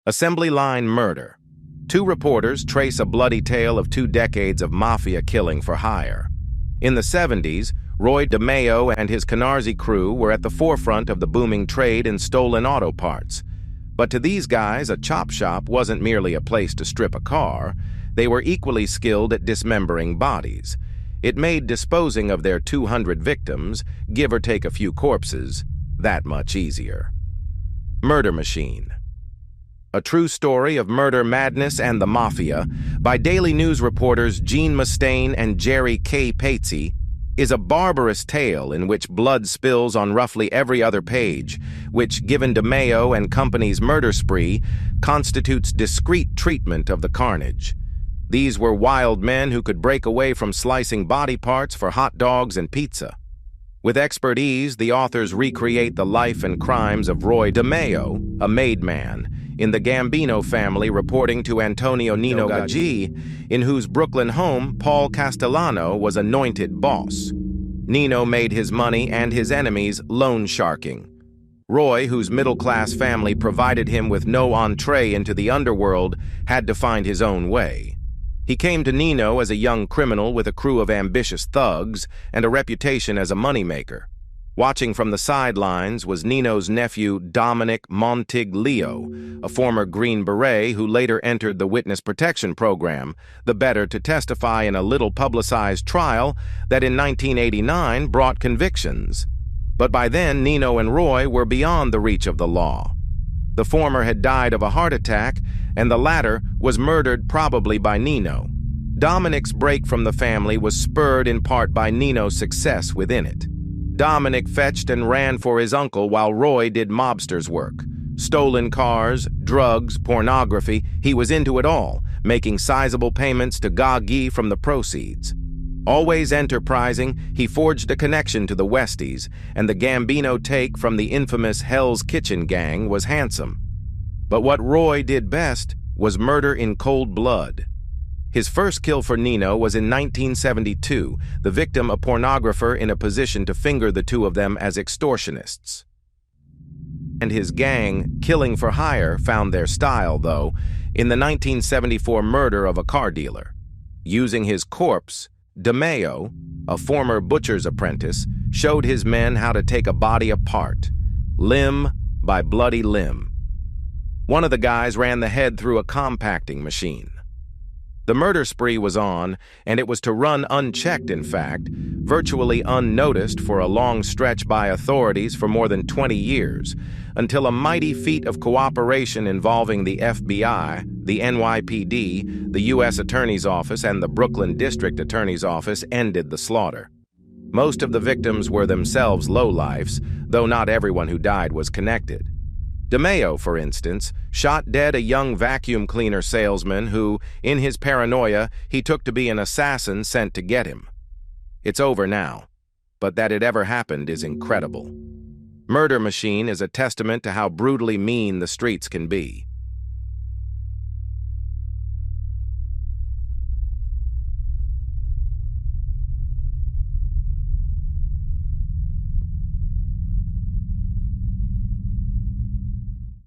Assembly line murder. Two reporters trace a bloody tale of 2 decades of mafia killing for hire. In the 70s, Roy DeMeo and his Canarsie crew were at the forefront of the booming trade in stolen auto parts. But to these guys, a chop shop wasn't merely a place to strip a car. They were equally skilled at dismembering bodies. It made disposing of their 200 victims, give or take a few corpses, that much easier. Murder Machine. A true story of murder madness and the mafia, by Daily News reporters Gene Mustaine and Jerry K. Patesy, is a barbarous tale in which blood spills on roughly every other page, which, given DeMeo and company's murder spree, constitutes discreet treatment of the carnage. These were wild men who could break away from slicing body parts for hot dogs and pizza. With expert ease, the authors recreate the life and crimes of Roy DeMeo, a made man, in the Gambino family reporting to Antonio Nino Gaggi, in whose Brooklyn home Paul Castellano was anointed boss. Nino made his money and his enemies loan sharking. Roy, whose middle-class family provided him with no entree into the underworld, had to find his own way. He came to Nino as a young criminal with a crew of ambitious thugs and a reputation as a moneymaker. Watching from the sidelines was Nino's nephew Dominick Montiglio, a former Green Beret who later entered the Witness Protection Program, the better to testify in a little-publicized trial that in 1989 brought convictions. But by then, Nino and Roy were beyond the reach of the law. The former had died of a heart attack, and the latter was murdered probably by Nino. Dominick's break from the family was spurred in part by Nino's success within it. Dominick fetched and ran for his uncle while Roy did mobster's work. Stolen cars, drugs, pornography, he was into it all, making sizable payments to Gaggi from the proceeds. Always enterprising, he forged a connection to the Westies, and the Gambino take from the infamous Hell's Kitchen gang was handsome. But what Roy did best was murder in cold blood. His first kill for Nino was in 1972, the victim a pornographer in a position to finger the two of them as extortionists. And his gang, killing for hire, found their style, though, in the 1974 murder of a car dealer. Using his corpse, DeMeo, a former butcher's apprentice, showed his men how to take a body apart, limb by bloody limb. One of the guys ran the head through a compacting machine. The murder spree was on, and it was to run unchecked, in fact, virtually unnoticed for a long stretch by authorities for more than 20 years, until a mighty feat of cooperation involving the FBI, the NYPD, the U.S. Attorney's Office, and the Brooklyn District Attorney's Office ended the slaughter. Most of the victims were themselves lowlifes, though not everyone who died was connected. DeMeo, for instance, shot dead a young vacuum cleaner salesman who, in his paranoia, he took to be an assassin sent to get him. It's over now, but that it ever happened is incredible. Murder Machine is a testament to how brutally mean the streets can be.